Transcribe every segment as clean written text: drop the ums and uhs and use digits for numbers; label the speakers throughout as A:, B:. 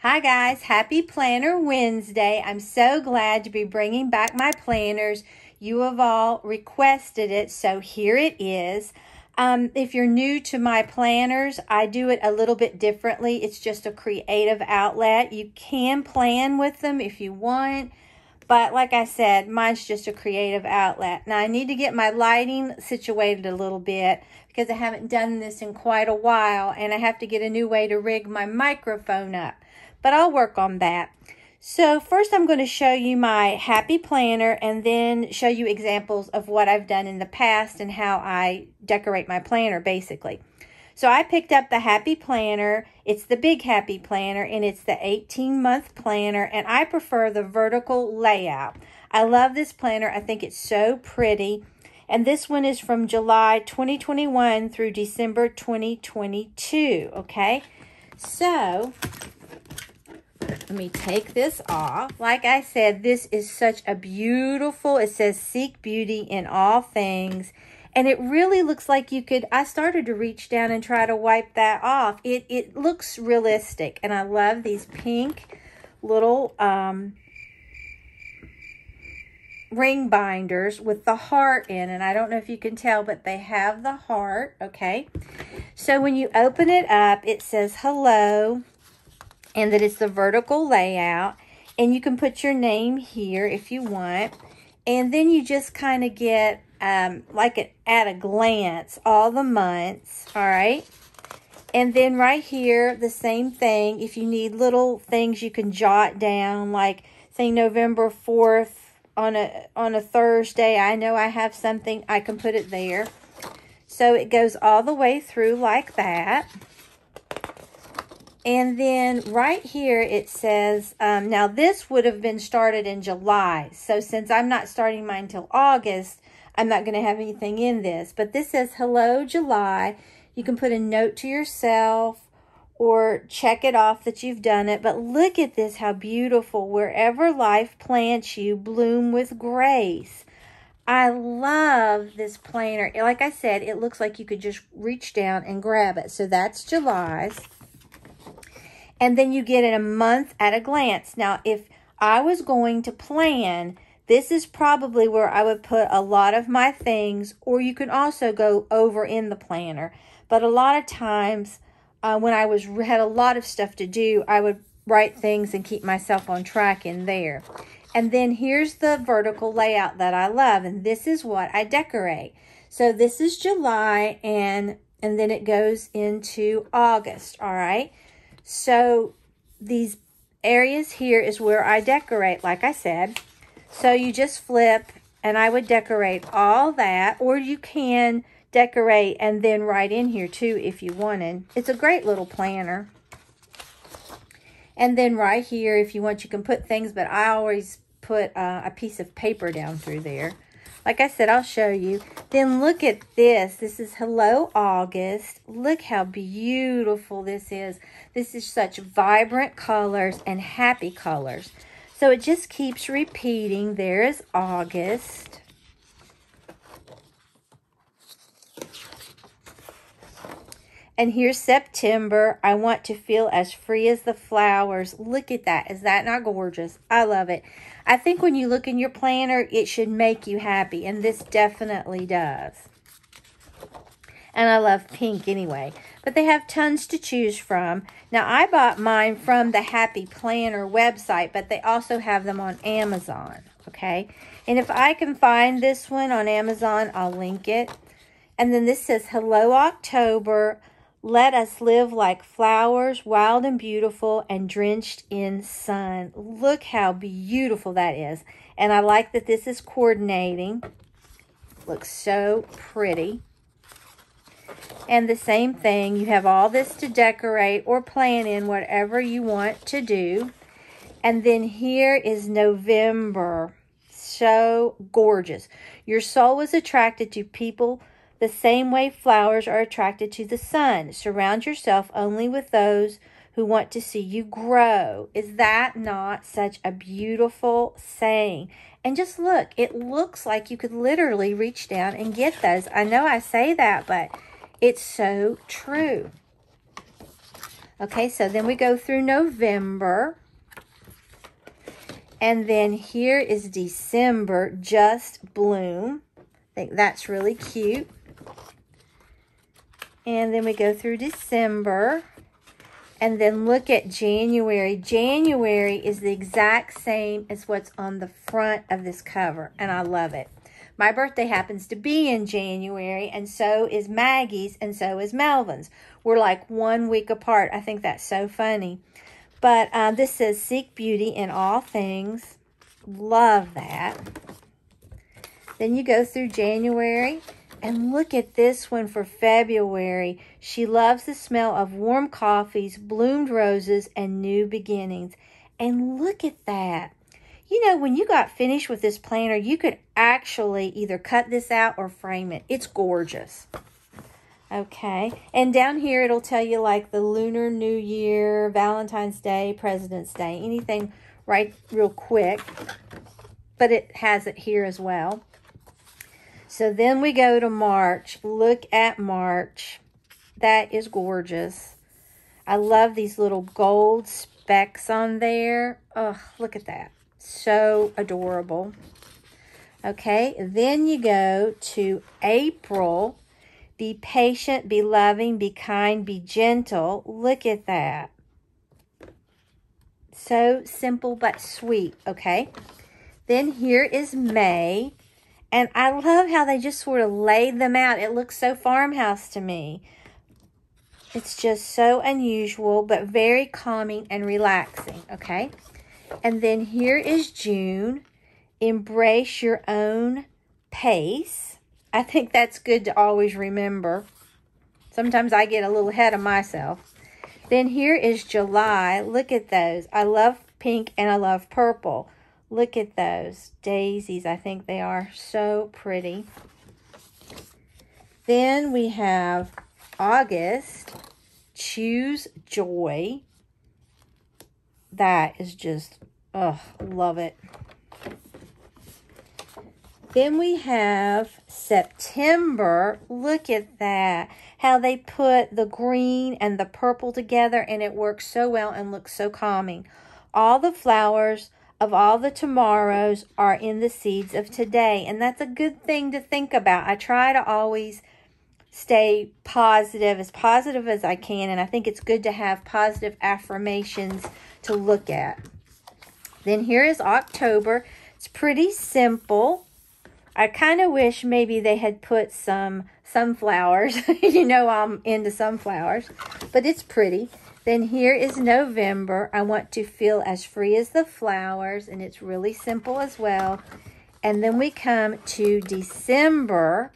A: Hi guys, happy Planner Wednesday. I'm so glad to be bringing back my planners. You have all requested it, so here it is. If you're new to my planners, I do it a little bit differently. It's just a creative outlet. You can plan with them if you want, but like I said, mine's just a creative outlet. Now I need to get my lighting situated a little bit because I haven't done this in quite a while, and I have to get a new way to rig my microphone up. But I'll work on that. So first I'm going to show you my happy planner and then show you examples of what I've done in the past and how I decorate my planner basically. So I picked up the happy planner. It's the big happy planner and it's the 18-month planner, and I prefer the vertical layout. I love this planner. I think it's so pretty. And this one is from July 2021 through December 2022, okay? So let me take this off. Like I said, this is such a beautiful, it says seek beauty in all things. And it really looks like you could, I started to reach down and try to wipe that off. It looks realistic. And I love these pink little ring binders with the heart in. And I don't know if you can tell, but they have the heart, okay? So when you open it up, it says hello. And that it's the vertical layout, and you can put your name here if you want, and then you just kind of get like at a glance all the months, all right? And then right here the same thing. If you need little things you can jot down, like say November 4th on a Thursday, I know I have something, I can put it there. So it goes all the way through like that. And then right here it says, now this would have been started in July. So since I'm not starting mine till August, I'm not going to have anything in this. But this says, hello, July. You can put a note to yourself or check it off that you've done it. But look at this, how beautiful. Wherever life plants you, bloom with grace. I love this planner. Like I said, it looks like you could just reach down and grab it. So that's July's. And then you get it a month at a glance. Now, if I was going to plan, this is probably where I would put a lot of my things, or you can also go over in the planner. But a lot of times when I had a lot of stuff to do, I would write things and keep myself on track in there. And then here's the vertical layout that I love, and this is what I decorate. So this is July, and then it goes into August, all right? So these areas here is where I decorate, like I said. So you just flip, and I would decorate all that, or you can decorate and then write in here too if you wanted. It's a great little planner. And then right here, if you want, you can put things, but I always put a piece of paper down through there. Like I said, I'll show you. Then look at this. This is Hello August. Look how beautiful this is. This is such vibrant colors and happy colors. So it just keeps repeating. There is August. And here's September. I want to feel as free as the flowers. Look at that. Is that not gorgeous? I love it. I think when you look in your planner, it should make you happy. And this definitely does. And I love pink anyway. But they have tons to choose from. Now, I bought mine from the Happy Planner website, but they also have them on Amazon. Okay? And if I can find this one on Amazon, I'll link it. And then this says, Hello October. Let us live like flowers, wild and beautiful and drenched in sun. Look how beautiful that is. And I like that this is coordinating. Looks so pretty. And the same thing, you have all this to decorate or plan in whatever you want to do. And then here is November. So gorgeous. Your soul is attracted to people the same way flowers are attracted to the sun. Surround yourself only with those who want to see you grow. Is that not such a beautiful saying? And just look, it looks like you could literally reach down and get those. I know I say that, but it's so true. Okay, so then we go through November. And then here is December, Just Bloom. I think that's really cute. And then we go through December. And then look at January. January is the exact same as what's on the front of this cover. And I love it. My birthday happens to be in January. And so is Maggie's. And so is Melvin's. We're like 1 week apart. I think that's so funny. But this says, seek beauty in all things. Love that. Then you go through January. And look at this one for February. She loves the smell of warm coffees, bloomed roses, and new beginnings. And look at that. You know, when you got finished with this planner, you could actually either cut this out or frame it. It's gorgeous. Okay. And down here, it'll tell you like the Lunar New Year, Valentine's Day, President's Day, anything right real quick. But it has it here as well. So then we go to March. Look at March. That is gorgeous. I love these little gold specks on there. Oh, look at that. So adorable. Okay, then you go to April. Be patient, be loving, be kind, be gentle. Look at that. So simple but sweet, okay? Then here is May. And I love how they just sort of laid them out. It looks so farmhouse to me. It's just so unusual, but very calming and relaxing, okay? And then here is June. Embrace your own pace. I think that's good to always remember. Sometimes I get a little ahead of myself. Then here is July. Look at those. I love pink and I love purple. Look at those daisies. I think they are so pretty. Then we have August. Choose joy. That is just, oh, love it. Then we have September. Look at that. How they put the green and the purple together and it works so well and looks so calming. All the flowers of all the tomorrows are in the seeds of today. And that's a good thing to think about. I try to always stay positive as I can. And I think it's good to have positive affirmations to look at. Then here is October. It's pretty simple. I kind of wish maybe they had put some sunflowers. You know I'm into sunflowers. But it's pretty. Then here is November. I want to feel as free as the flowers. And it's really simple as well. And then we come to December.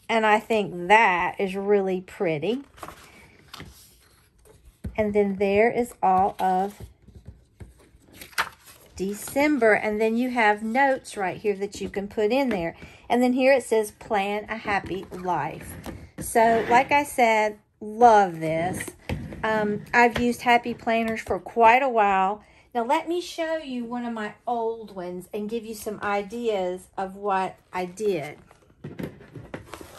A: And I think that is really pretty. And then there is all of December. And then you have notes right here that you can put in there. And then here it says, plan a happy life. So like I said, love this. I've used happy planners for quite a while. Now let me show you one of my old ones and give you some ideas of what I did.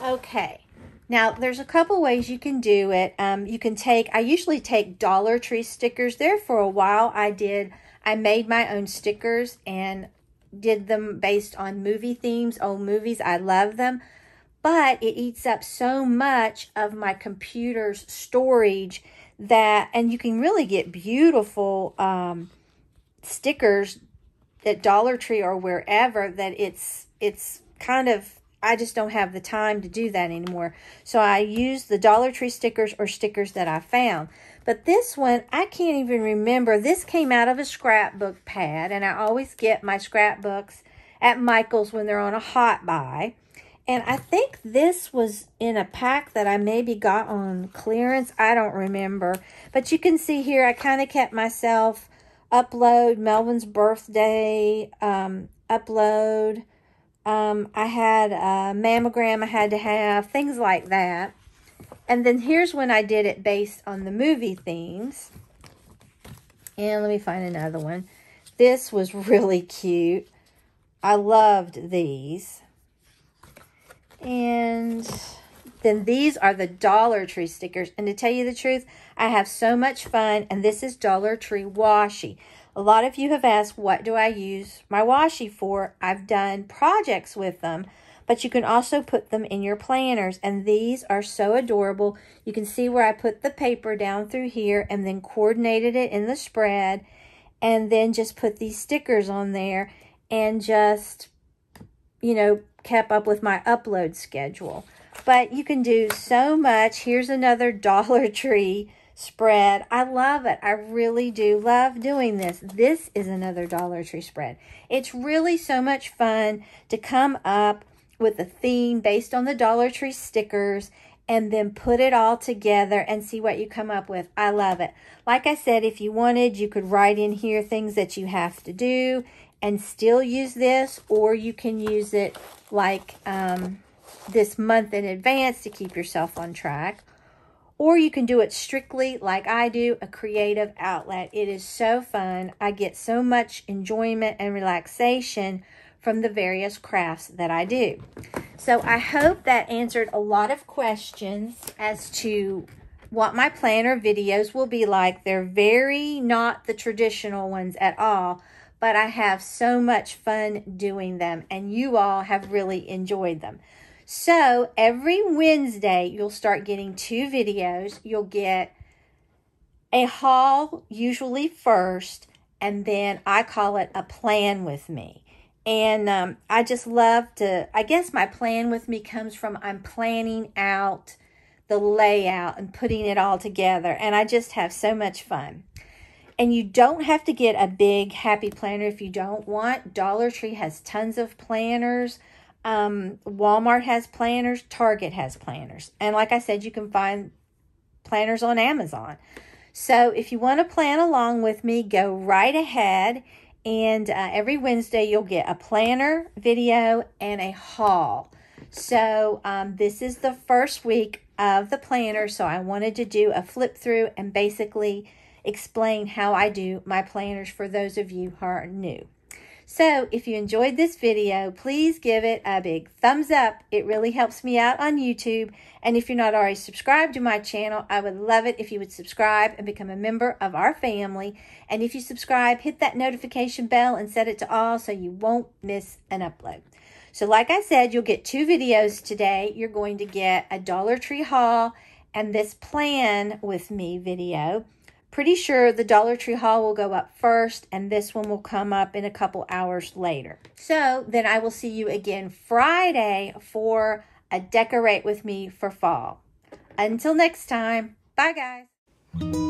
A: Okay. Now, there's a couple ways you can do it. I usually take Dollar Tree stickers. There for a while I made my own stickers and did them based on movie themes, old movies. I love them. But it eats up so much of my computer's storage and you can really get beautiful stickers at Dollar Tree or wherever that it's kind of, I just don't have the time to do that anymore. So I use the Dollar Tree stickers or stickers that I found. But this one, I can't even remember. This came out of a scrapbook pad. And I always get my scrapbooks at Michael's when they're on a hot buy. And I think this was in a pack that I maybe got on clearance. I don't remember. But you can see here, I kind of kept myself upload Melvin's birthday, upload. I had a mammogram I had to have, things like that. And then here's when I did it based on the movie themes. And let me find another one. This was really cute. I loved these. And then these are the Dollar Tree stickers. And to tell you the truth, I have so much fun. And this is Dollar Tree washi. A lot of you have asked, what do I use my washi for? I've done projects with them, but you can also put them in your planners. And these are so adorable. You can see where I put the paper down through here and then coordinated it in the spread, and then just put these stickers on there and just, you know, kept up with my upload schedule. But you can do so much. Here's another Dollar Tree spread. I love it. I really do love doing this. This is another Dollar Tree spread. It's really so much fun to come up with a theme based on the Dollar Tree stickers and then put it all together and see what you come up with. I love it. Like I said, if you wanted, you could write in here things that you have to do and still use this, or you can use it like this month in advance to keep yourself on track. Or you can do it strictly like I do, a creative outlet. It is so fun. I get so much enjoyment and relaxation from the various crafts that I do. So I hope that answered a lot of questions as to what my planner videos will be like. They're very not the traditional ones at all, but I have so much fun doing them, and you all have really enjoyed them. So every Wednesday, you'll start getting 2 videos. You'll get a haul usually first, and then I call it a plan with me. And I just love to, I guess my plan with me comes from I'm planning out the layout and putting it all together. And I just have so much fun. And you don't have to get a big happy planner if you don't want. Dollar Tree has tons of planners. Walmart has planners. Target has planners. And like I said, you can find planners on Amazon. So if you want to plan along with me, go right ahead. And every Wednesday, you'll get a planner video and a haul. So this is the first week of the planner. So I wanted to do a flip through and basically explain how I do my planners for those of you who are new. So if you enjoyed this video, please give it a big thumbs up. It really helps me out on YouTube. And if you're not already subscribed to my channel, I would love it if you would subscribe and become a member of our family. And if you subscribe, hit that notification bell and set it to all so you won't miss an upload. So like I said, you'll get 2 videos today. You're going to get a Dollar Tree haul and this plan with me video. Pretty sure the Dollar Tree haul will go up first, and this one will come up in a couple hours later. So then I will see you again Friday for a Decorate With Me for fall. Until next time, bye guys.